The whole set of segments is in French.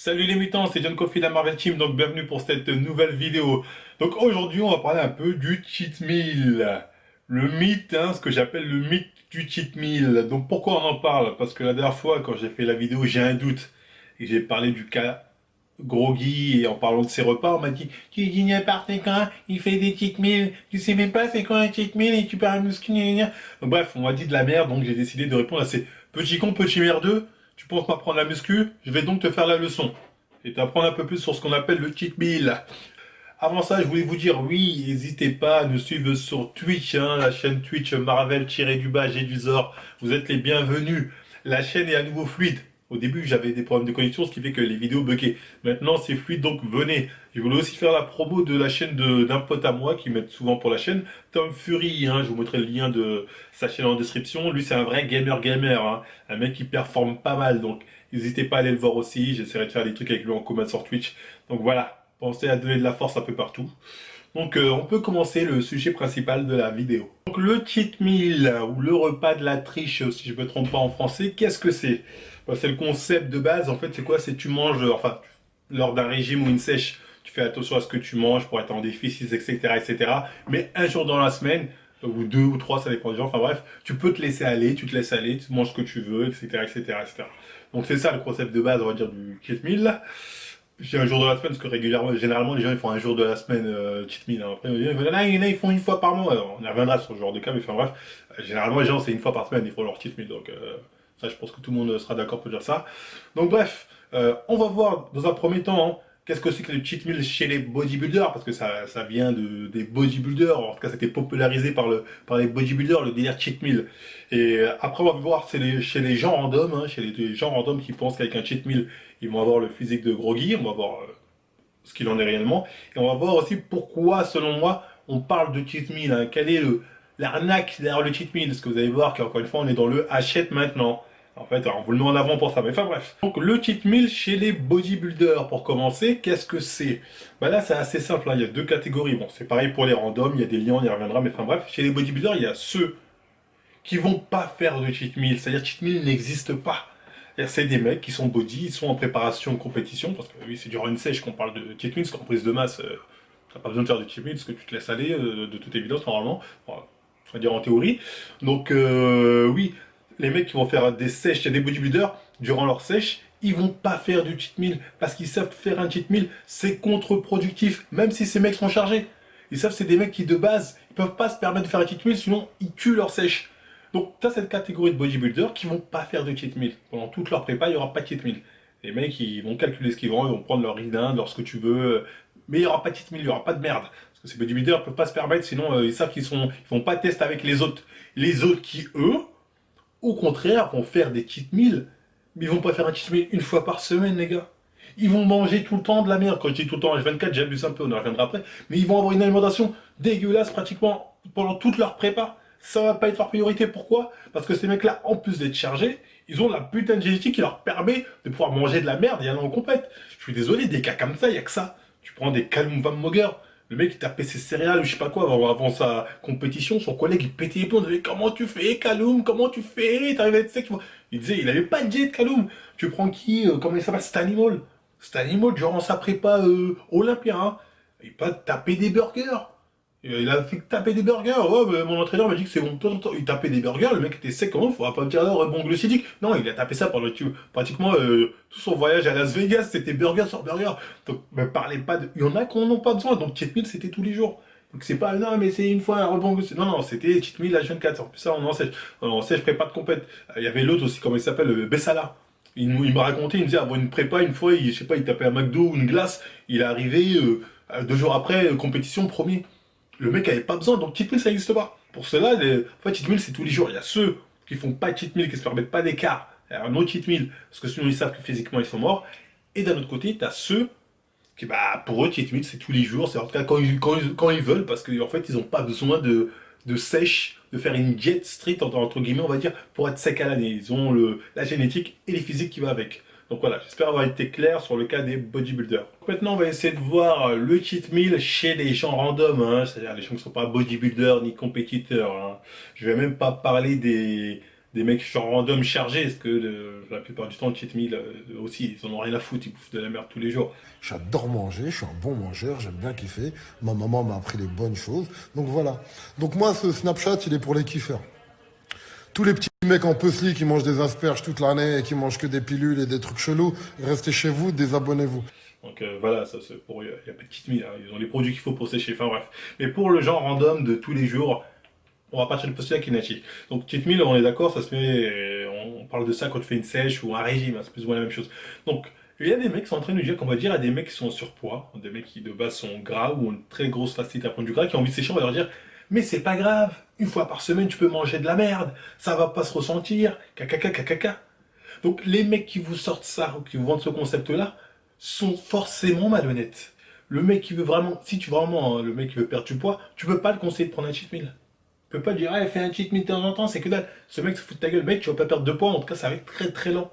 Salut les mutants, c'est John Coffey de la Marvel Team, donc bienvenue pour cette nouvelle vidéo. Donc aujourd'hui on va parler un peu du cheat meal. Le mythe, ce que j'appelle le mythe du cheat meal. Donc pourquoi on en parle? Parce que la dernière fois quand j'ai fait la vidéo j'ai un doute. Et j'ai parlé du cas Groggy et en parlant de ses repas on m'a dit tu dis n'importe quoi, il fait des cheat meals, tu sais même pas c'est quoi un cheat meal et tu parles muscu. Donc bref, on m'a dit de la merde donc j'ai décidé de répondre à ces petits cons, petits merdeux. Tu penses m'apprendre la muscu? Je vais donc te faire la leçon et t'apprendre un peu plus sur ce qu'on appelle le cheat meal. Avant ça, je voulais vous dire, oui, n'hésitez pas à nous suivre sur Twitch, la chaîne Twitch Marvel-du-bas, j'ai du Zor. Vous êtes les bienvenus. La chaîne est à nouveau fluide. Au début, j'avais des problèmes de connexion, ce qui fait que les vidéos buggaient. Maintenant, c'est fluide, donc venez. Je voulais aussi faire la promo de la chaîne d'un pote à moi qui m'aide souvent pour la chaîne, Tom Fury. Je vous mettrai le lien de sa chaîne en description. Lui, c'est un vrai gamer, un mec qui performe pas mal. Donc, n'hésitez pas à aller le voir aussi. J'essaierai de faire des trucs avec lui en commun sur Twitch. Donc voilà. Pensez à donner de la force un peu partout. Donc on peut commencer le sujet principal de la vidéo. Donc le cheat meal, ou le repas de la triche, si je ne me trompe pas en français, qu'est-ce que c'est? C'est le concept de base, en fait c'est quoi? C'est tu manges, lors d'un régime ou une sèche, tu fais attention à ce que tu manges pour être en déficit, etc. etc. Mais un jour dans la semaine, ou deux ou trois, ça dépend des gens, enfin bref, tu peux te laisser aller, tu te laisses aller, tu manges ce que tu veux, etc. etc., etc. Donc c'est ça le concept de base, on va dire, du cheat meal. J'ai un jour de la semaine, parce que régulièrement, généralement, les gens ils font un jour de la semaine cheat meal. Après, ils font une fois par mois. Alors, on y reviendra sur ce genre de cas, mais enfin bref. Généralement, les gens, c'est une fois par semaine, ils font leur cheat meal. Donc, ça, je pense que tout le monde sera d'accord pour dire ça. Donc, bref, on va voir dans un premier temps, qu'est-ce que c'est que le cheat meal chez les bodybuilders, parce que ça vient des bodybuilders. En tout cas, c'était popularisé par les bodybuilders, le délire cheat meal. Et après, on va voir chez les gens random, chez les gens random qui pensent qu'avec un cheat meal, ils vont avoir le physique de Groggy, on va voir ce qu'il en est réellement. Et on va voir aussi pourquoi, selon moi, on parle de cheat meal. Quelle est l'arnaque derrière le cheat meal? Parce que vous allez voir qu'encore une fois, on est dans le achète maintenant. En fait, on vous le met en avant pour ça. Mais enfin bref. Donc le cheat meal chez les bodybuilders, pour commencer, qu'est-ce que c'est? Là, c'est assez simple. Il y a deux catégories. Bon, c'est pareil pour les randoms, il y a des liens, on y reviendra. Mais enfin bref, chez les bodybuilders, il y a ceux qui vont pas faire de cheat meal. C'est-à-dire cheat meal n'existe pas. C'est des mecs qui sont body, ils sont en préparation de compétition, parce que oui, c'est durant une sèche qu'on parle de cheat meal, parce qu'en prise de masse, t'as pas besoin de faire de cheat meal, parce que tu te laisses aller, de toute évidence, normalement, on va dire en théorie. Donc oui, les mecs qui vont faire des sèches, il y a des bodybuilders, durant leur sèche, ils vont pas faire du cheat meal, parce qu'ils savent faire un cheat meal, c'est contre-productif, même si ces mecs sont chargés. Ils savent que c'est des mecs qui, de base, ils peuvent pas se permettre de faire un cheat meal, sinon ils tuent leur sèche. Donc, tu as cette catégorie de bodybuilders qui vont pas faire de cheat meal. Pendant toute leur prépa, il n'y aura pas de cheat meal. Les mecs, ils vont calculer ce qu'ils vont, ils vont prendre leur riz d'Inde, leur ce que tu veux. Mais il n'y aura pas de cheat meal, il n'y aura pas de merde. Parce que ces bodybuilders ne peuvent pas se permettre, sinon ils savent qu'ils vont pas tester avec les autres. Les autres qui, eux, au contraire, vont faire des cheat meals. Mais ils vont pas faire un cheat meal une fois par semaine, les gars. Ils vont manger tout le temps de la merde. Quand je dis tout le temps H24, j'abuse un peu, on en reviendra après. Mais ils vont avoir une alimentation dégueulasse pratiquement pendant toute leur prépa. Ça va pas être leur priorité. Pourquoi? Parce que ces mecs-là, en plus d'être chargés, ils ont la putain de génétique qui leur permet de pouvoir manger de la merde et aller en compète. Je suis désolé, des cas comme ça, il y a que ça. Tu prends des Calum Van Mogger, le mec il tapait ses céréales ou je sais pas quoi avant sa compétition, son collègue il pétait les plombs, il disait comment tu fais Calum, comment tu fais, t'arrives à être sec. Il disait il avait pas de jet Calum. Tu prends qui, comment il s'appelle, Stanimol. Stanimol durant sa prépa olympien, il pas taper des burgers. Il a fait taper des burgers. Ouais, mais mon entraîneur m'a dit que c'est bon. Il tapait des burgers, le mec était sec comment? Faudra pas me dire rebond glucidique. Non, il a tapé ça pendant pratiquement tout son voyage à Las Vegas, c'était burger sur burger. Donc, me parlez pas de. Il y en a qui en ont pas besoin. Donc, cheat meal, c'était tous les jours. Donc, c'est pas, non, mais c'est une fois un rebond glucidique. Non, non, c'était cheat meal à 24 heures. Puis ça, on en sèche. On sèche, prépa de compète. Il y avait l'autre aussi, comment il s'appelle, Bessala. Il m'a raconté, il me disait, avant une prépa, une fois, je sais pas, il tapait un McDo ou une glace. Il est arrivé 2 jours après, compétition premier. Le mec avait pas besoin, donc cheat meal ça n'existe pas. Pour cela, en fait, cheat meal c'est tous les jours. Il y a ceux qui font pas de cheat meal, qui se permettent pas d'écart. Un autre cheat meal, parce que sinon ils savent que physiquement ils sont morts. Et d'un autre côté, tu as ceux qui, pour eux, cheat meal c'est tous les jours. C'est en tout cas quand ils veulent, parce qu'en fait, ils ont pas besoin de sèche, de faire une diète stricte, entre guillemets, on va dire, pour être sec à l'année. Ils ont la génétique et les physiques qui va avec. Donc voilà, j'espère avoir été clair sur le cas des bodybuilders. Maintenant, on va essayer de voir le cheat meal chez les gens random, c'est-à-dire les gens qui ne sont pas bodybuilders ni compétiteurs. Je vais même pas parler des mecs genre random chargés, parce que la plupart du temps, le cheat meal aussi, ils en ont rien à foutre, ils bouffent de la merde tous les jours. J'adore manger, je suis un bon mangeur, j'aime bien kiffer. Ma maman m'a appris les bonnes choses. Donc voilà. Donc moi, ce Snapchat, il est pour les kiffeurs. Tous les petits mecs en puzzle qui mangent des asperges toute l'année et qui mangent que des pilules et des trucs chelous, restez chez vous, désabonnez-vous. Donc voilà, ça c'est pour il y a pas de cheat meal, hein. Ils ont les produits qu'il faut pour sécher, enfin bref. Mais pour le genre random de tous les jours, on va partir du postulat qui est natif. Donc cheat meal, on est d'accord, ça se fait, on parle de ça quand tu fais une sèche ou un régime, hein, c'est plus ou moins la même chose. Donc il y a des mecs qui sont en train de nous dire qu'on va dire à des mecs qui sont en surpoids, des mecs qui de base sont gras ou ont une très grosse facilité à prendre du gras, qui ont envie de sécher, on va leur dire, mais c'est pas grave, une fois par semaine tu peux manger de la merde, ça va pas se ressentir, caca caca caca. Donc les mecs qui vous sortent ça, ou qui vous vendent ce concept-là, sont forcément malhonnêtes. Le mec qui veut vraiment, si tu vraiment, hein, le mec qui veut perdre du poids, tu peux pas le conseiller de prendre un cheat meal. Tu peux pas lui dire, ah, fais un cheat meal de temps en temps, c'est que dalle. Ce mec se fout de ta gueule, mec, tu vas pas perdre de poids, en tout cas, ça va être très très lent.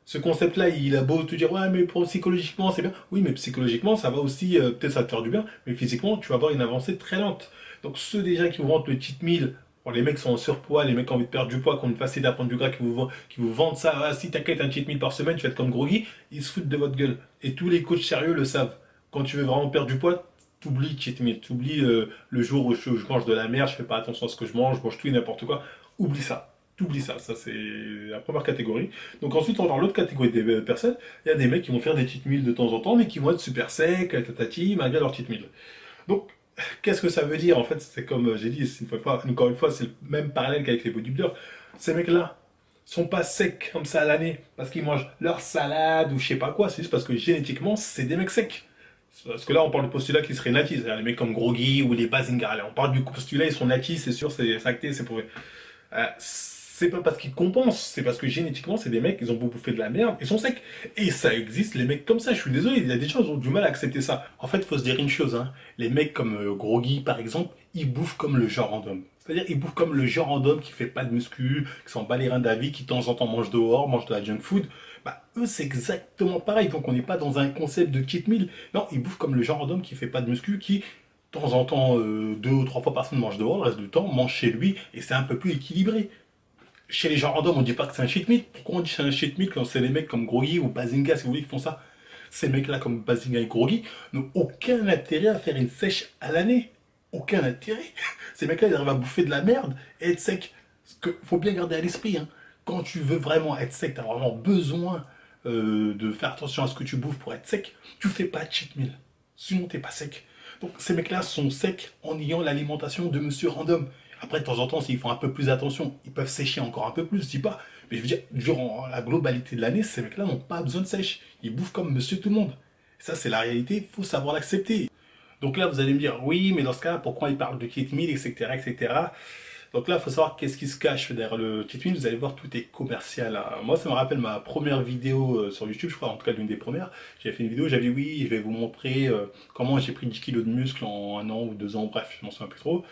Ce concept-là, il a beau te dire, ouais, mais pour psychologiquement, c'est bien. Oui, mais psychologiquement, ça va aussi, peut-être ça va te faire du bien, mais physiquement, tu vas avoir une avancée très lente. Donc, ceux déjà qui vous vendent le cheat meal, bon, les mecs sont en surpoids, les mecs qui ont envie de perdre du poids, qui ont une facilité à prendre du gras, qui vous vendent ça, ah, si t'inquiète un cheat meal par semaine, tu vas être comme Groggy, ils se foutent de votre gueule. Et tous les coachs sérieux le savent. Quand tu veux vraiment perdre du poids, t'oublies cheat meal, t'oublies le jour où je mange de la merde, je fais pas attention à ce que je mange tout et n'importe quoi. Oublie ça. T'oublies ça, ça c'est la première catégorie. Donc ensuite, on va voir l'autre catégorie des personnes. Il y a des mecs qui vont faire des cheat meals de temps en temps, mais qui vont être super secs, tatati, malgré leur cheat meal. Donc, qu'est-ce que ça veut dire? En fait, c'est comme j'ai dit, encore une fois, c'est le même parallèle qu'avec les bodybuilders. Ces mecs-là sont pas secs comme ça à l'année parce qu'ils mangent leur salade ou je sais pas quoi. C'est juste parce que génétiquement, c'est des mecs secs. Parce que là, on parle de postulats qui seraient natis, c'est-à-dire les mecs comme Groggy ou les Bazinga. Là, on parle du postulat, ils sont natis, c'est sûr, c'est acté, c'est prouvé. C'est pas parce qu'ils compensent, c'est parce que génétiquement, c'est des mecs, ils ont beau bouffer de la merde, ils sont secs. Et ça existe, les mecs comme ça, je suis désolé, il y a des gens qui ont du mal à accepter ça. En fait, il faut se dire une chose, hein. Les mecs comme Groggy, par exemple, ils bouffent comme le genre random. C'est-à-dire, ils bouffent comme le genre random qui fait pas de muscu, qui s'en bat les reins d'avis, qui de temps en temps mange dehors, mange de la junk food. Bah, eux, c'est exactement pareil. Donc, on n'est pas dans un concept de cheat meal. Non, ils bouffent comme le genre random qui fait pas de muscu, qui de temps en temps, 2 ou 3 fois par semaine mange dehors, le reste du temps mange chez lui, et c'est un peu plus équilibré. Chez les gens random, on dit pas que c'est un cheat meal. Pourquoi on dit que c'est un cheat meal quand c'est les mecs comme Groggy ou Bazinga, si vous voulez, qui font ça? Ces mecs-là, comme Bazinga et Groggy, n'ont aucun intérêt à faire une sèche à l'année. Aucun intérêt. Ces mecs-là, ils arrivent à bouffer de la merde et être sec. Ce qu'il faut bien garder à l'esprit, hein. Quand tu veux vraiment être sec, tu as vraiment besoin de faire attention à ce que tu bouffes pour être sec, tu fais pas de cheat meal. Sinon, t'es pas sec. Donc, ces mecs-là sont secs en ayant l'alimentation de Monsieur Random. Après, de temps en temps, s'ils font un peu plus attention, ils peuvent sécher encore un peu plus, je dis pas. Mais je veux dire, durant la globalité de l'année, ces mecs-là n'ont pas besoin de sèche. Ils bouffent comme Monsieur Tout le monde. Ça, c'est la réalité, il faut savoir l'accepter. Donc là, vous allez me dire, oui, mais dans ce cas, pourquoi ils parlent de cheat meal, etc., etc. Donc là, il faut savoir qu'est-ce qui se cache derrière le cheat meal. Vous allez voir, tout est commercial, hein. Moi, ça me rappelle ma première vidéo sur YouTube, je crois, en tout cas l'une des premières. J'avais fait une vidéo, j'avais dit oui, je vais vous montrer comment j'ai pris 10 kilos de muscle en 1 an ou 2 ans, bref, je m'en souviens plus trop.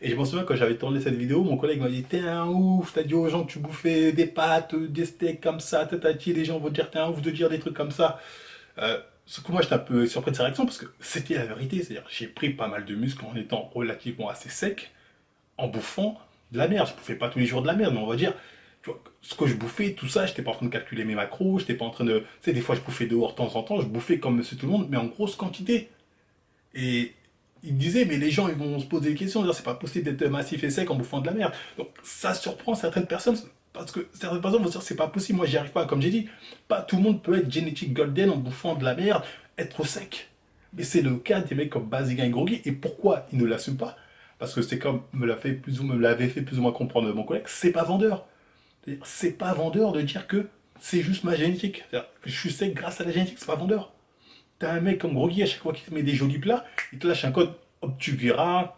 Et je m'en souviens quand j'avais tourné cette vidéo, mon collègue m'a dit, t'es un ouf, t'as dit aux gens que tu bouffais des pâtes, des steaks comme ça, tatati, les gens vont te dire, t'es un ouf de dire des trucs comme ça. Ce que moi j'étais un peu surpris de sa réaction parce que c'était la vérité, c'est-à-dire j'ai pris pas mal de muscles en étant relativement assez sec, en bouffant de la merde. Je bouffais pas tous les jours de la merde, mais on va dire, tu vois, ce que je bouffais, tout ça, j'étais pas en train de calculer mes macros, j'étais pas en train de. Tu sais, des fois je bouffais dehors de temps en temps, je bouffais comme monsieur tout le monde, mais en grosse quantité. Et il me disait, mais les gens ils vont se poser des questions, dire c'est pas possible d'être massif et sec en bouffant de la merde. Donc ça surprend certaines personnes. Parce que certaines personnes vont se dire c'est pas possible, moi j'y arrive pas, comme j'ai dit, pas tout le monde peut être genetic golden en bouffant de la merde, être sec. Mais c'est le cas des mecs comme Bazinga et Groggy, et pourquoi ils ne l'assument pas? Parce que c'est comme me l'avait fait plus ou moins comprendre mon collègue, c'est pas vendeur. C'est pas vendeur de dire que c'est juste ma génétique. C'est-à-dire que je suis sec grâce à la génétique, c'est pas vendeur. T'as un mec comme Groggy, à chaque fois qu'il te met des jolis plats, il te lâche un code, hop, tu verras.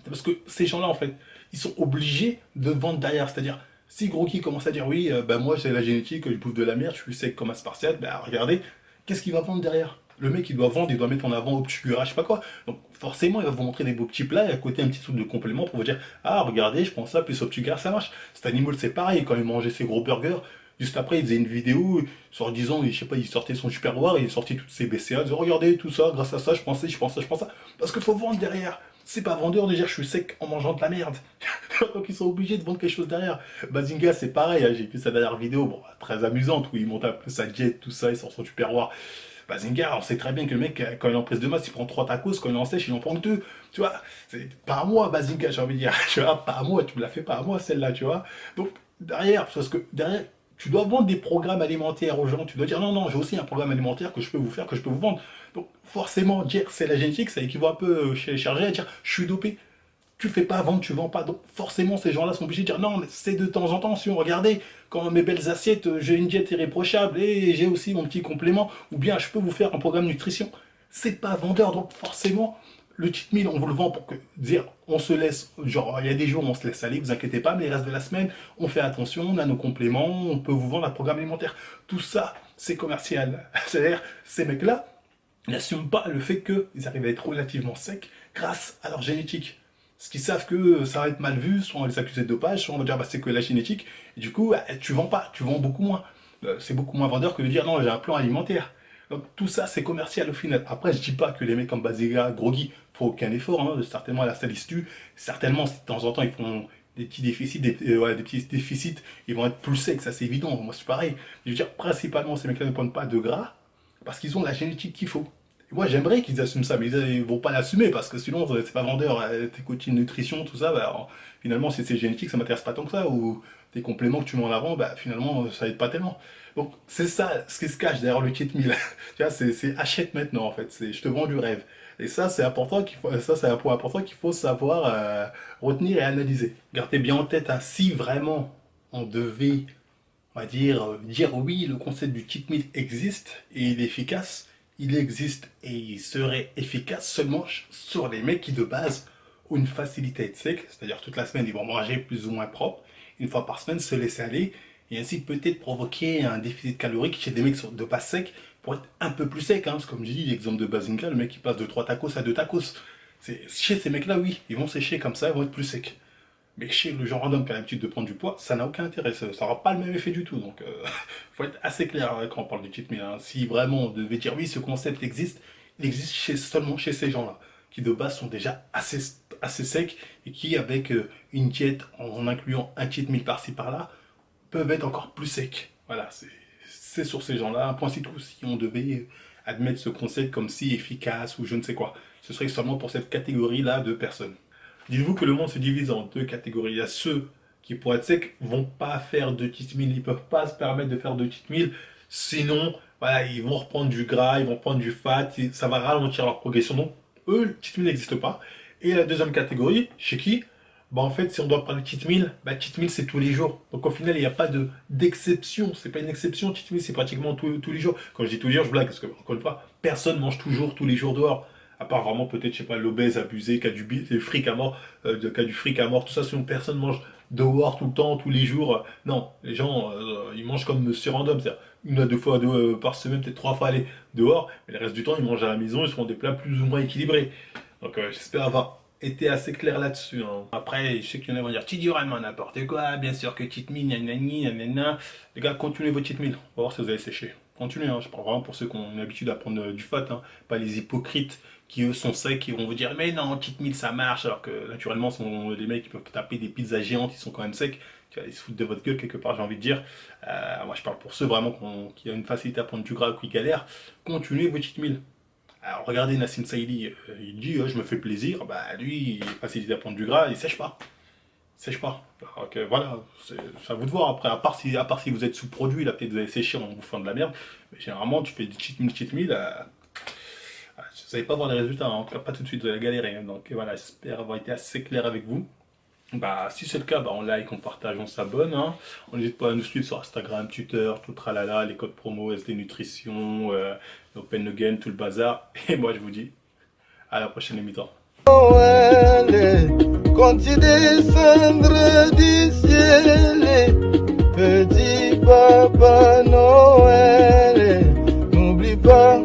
Parce que ces gens-là, en fait, ils sont obligés de vendre derrière. C'est-à-dire, si Groggy commence à dire oui, ben moi c'est la génétique, je bouffe de la merde, je suis sec comme un spartiate, ben regardez, qu'est-ce qu'il va vendre derrière? Le mec il doit vendre, il doit mettre en avant Obscura, je sais pas quoi. Donc forcément il va vous montrer des beaux petits plats et à côté un petit truc de complément pour vous dire ah regardez, je prends ça, plus Obscura, ça marche. Cet animal c'est pareil, quand il mangeait ses gros burgers, juste après il faisait une vidéo, sur disant, je sais pas, il sortait son superboire, il sortait toutes ses BCA, il disait regardez tout ça, grâce à ça, je prends ça, je prends ça, je prends ça. Parce qu'il faut vendre derrière. C'est pas vendeur de dire je suis sec en mangeant de la merde. Donc ils sont obligés de vendre quelque chose derrière. Bazinga, c'est pareil, hein, j'ai vu sa dernière vidéo, bon, très amusante, où il monte un peu sa jet, tout ça, il sort son super roi. Bazinga, on sait très bien que le mec, quand il est en prise de masse, il prend 3 tacos, quand il est en sèche, il en prend que 2. Tu vois, c'est pas à moi, Bazinga, j'ai envie de dire. Tu vois, pas à moi, tu me l'as fait pas à moi, celle-là, tu vois. Donc, derrière, parce que derrière, tu dois vendre des programmes alimentaires aux gens. Tu dois dire non, non, j'ai aussi un programme alimentaire que je peux vous faire, que je peux vous vendre. Donc, forcément, dire c'est la génétique, ça équivaut un peu chez les chargés à dire je suis dopé. Tu fais pas vendre, tu vends pas. Donc forcément, ces gens-là sont obligés de dire non, mais c'est de temps en temps. Si on regardait, quand mes belles assiettes, j'ai une diète irréprochable et j'ai aussi mon petit complément, ou bien je peux vous faire un programme nutrition. C'est pas vendeur, donc forcément, le cheat meal, on vous le vend pour que dire on se laisse, genre il y a des jours où on se laisse aller, vous inquiétez pas, mais le reste de la semaine, on fait attention, on a nos compléments, on peut vous vendre un programme alimentaire. Tout ça, c'est commercial. C'est-à-dire, ces mecs-là n'assument pas le fait qu'ils arrivent à être relativement secs grâce à leur génétique. Parce qu'ils savent que ça va être mal vu, soit on va les accuser de dopage, soit on va dire bah, c'est que la génétique, et du coup tu vends pas, tu vends beaucoup moins. C'est beaucoup moins vendeur que de dire non j'ai un plan alimentaire. Donc tout ça c'est commercial au final. Après je dis pas que les mecs comme Bazega, Groggy, faut aucun effort, hein. Certainement à la salle tue, certainement de temps en temps ils font des petits déficits, des petits déficits, ils vont être plus secs, ça c'est évident, moi c'est pareil. Je veux dire principalement ces mecs-là ne prennent pas de gras parce qu'ils ont la génétique qu'il faut. Moi, j'aimerais qu'ils assument ça, mais ils vont pas l'assumer parce que sinon, c'est pas vendeur. Tes coachings nutrition, tout ça, bah, alors, finalement, si c'est génétique, ça m'intéresse pas tant que ça. Ou tes compléments que tu mets en avant, bah, finalement, ça aide pas tellement. Donc, c'est ça ce qui se cache derrière le cheat meal. Tu vois, c'est achète maintenant, en fait. C'est je te vends du rêve. Et ça, c'est important ça, c'est un point important qu'il faut savoir retenir et analyser. Gardez bien en tête, hein, si vraiment on devait, on va dire oui, le concept du cheat meal existe et il est efficace, il existe et il serait efficace seulement sur les mecs qui de base ont une facilité à être sec, c'est-à-dire toute la semaine ils vont manger plus ou moins propre, une fois par semaine se laisser aller, et ainsi peut-être provoquer un déficit calorique chez des mecs de base sec pour être un peu plus sec, hein. Parce que comme je dis, l'exemple de Bazinga, le mec qui passe de 3 tacos à 2 tacos. Chez ces mecs-là, oui, ils vont sécher comme ça, ils vont être plus secs. Mais chez le genre random qui a l'habitude de prendre du poids, ça n'a aucun intérêt, ça n'aura pas le même effet du tout. Donc faut être assez clair hein, quand on parle du cheat meal, hein. Si vraiment on devait dire oui, ce concept existe, il existe seulement chez ces gens-là, qui de base sont déjà assez secs et qui, avec une diète en incluant un cheat meal par-ci par-là, peuvent être encore plus secs. Voilà, c'est sur ces gens-là. Un point c'est tout. Si on devait admettre ce concept comme si efficace ou je ne sais quoi, ce serait seulement pour cette catégorie-là de personnes. Dites-vous que le monde se divise en deux catégories. Il y a ceux qui, pour être secs, vont pas faire de cheat meal. Ils peuvent pas se permettre de faire de cheat meal. Sinon, voilà, ils vont reprendre du gras, ils vont prendre du fat. Ça va ralentir leur progression. Donc, eux, le cheat meal n'existe pas. Et la deuxième catégorie, chez qui bah en fait, si on doit parler de cheat meal, bah cheat meal c'est tous les jours. Donc au final, il n'y a pas d'exception. C'est pas une exception. Cheat meal c'est pratiquement tous les jours. Quand je dis tous les jours, je blague parce que encore une fois, personne mange toujours tous les jours dehors. À part vraiment peut-être, je sais pas, l'obèse abusé, qui a du fric à mort, qui a du fric à mort, tout ça, sinon personne mange dehors tout le temps, tous les jours. Non, les gens, ils mangent comme Monsieur Random, c'est-à-dire une à deux fois par semaine, peut-être 3 fois aller dehors, mais le reste du temps, ils mangent à la maison, ils se font des plats plus ou moins équilibrés. Donc j'espère avoir été assez clair là-dessus, hein. Après, je sais qu'il y en a qui vont dire tu dis vraiment n'importe quoi, bien sûr que cheat meal, nanani, nanana. Les gars, continuez vos cheat meal, on va voir si vous allez sécher. Continuez, hein. Je parle vraiment pour ceux qui ont l'habitude à prendre du fat, hein. Pas les hypocrites qui eux sont secs, qui vont vous dire mais non, cheat meal ça marche, alors que naturellement, ce sont des mecs qui peuvent taper des pizzas géantes, ils sont quand même secs. Tu vois, ils se foutent de votre gueule quelque part, j'ai envie de dire. Moi, je parle pour ceux vraiment qui ont une facilité à prendre du gras ou qui galèrent. Continuez vos cheat meal. Alors regardez Nassim Saïdi, il dit je me fais plaisir, bah lui il facilite à prendre du gras, il sèche pas. Il sèche pas. Donc voilà, c'est à vous de voir après, à part si vous êtes sous-produit, là peut-être vous allez sécher en bouffant de la merde, mais généralement tu fais du cheat meal, vous n'allez pas voir les résultats, hein. En tout cas pas tout de suite, vous allez galérer, hein. Donc voilà, j'espère avoir été assez clair avec vous. Bah, si c'est le cas, bah, on like, on partage, on s'abonne, hein. On n'hésite pas à nous suivre sur Instagram, Twitter, tout tralala, les codes promo, SD Nutrition, Open Again, tout le bazar. Et moi, je vous dis à la prochaine émission. Noël, quand il descendra du ciel, petit papa Noël, n'oublie pas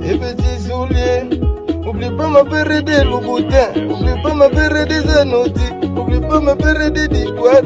les petits souliers. N'oublie pas ma paire de Louboutin, n'oublie pas ma paire des Zanotti, n'oublie pas ma paire des Digoire.